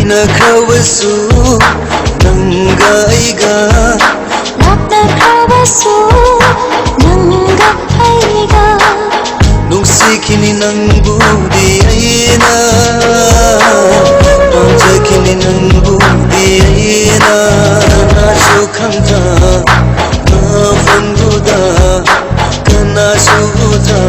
ꯂꯩꯅꯈ꯭ꯔꯕꯁꯨ ꯅꯪꯒ ꯑꯩꯒ ꯂꯥꯞꯅꯈ꯭ꯔꯕꯁꯨ ꯅꯪꯒ ꯑꯩꯒ ꯅꯨꯡꯁꯤꯈꯤꯅꯤ ꯅꯪꯕꯨꯗꯤ ꯑꯩꯅ ꯄꯥꯝꯖꯈꯤꯅꯤ ꯅꯪꯕꯨꯗꯤ ꯑꯩꯅ ꯀꯅꯥꯁꯨ ꯈꯪꯗ꯭ꯔ ꯃꯐꯝꯗꯨꯗ ꯀꯅꯥꯁꯨ ꯎꯗ꯭ꯔ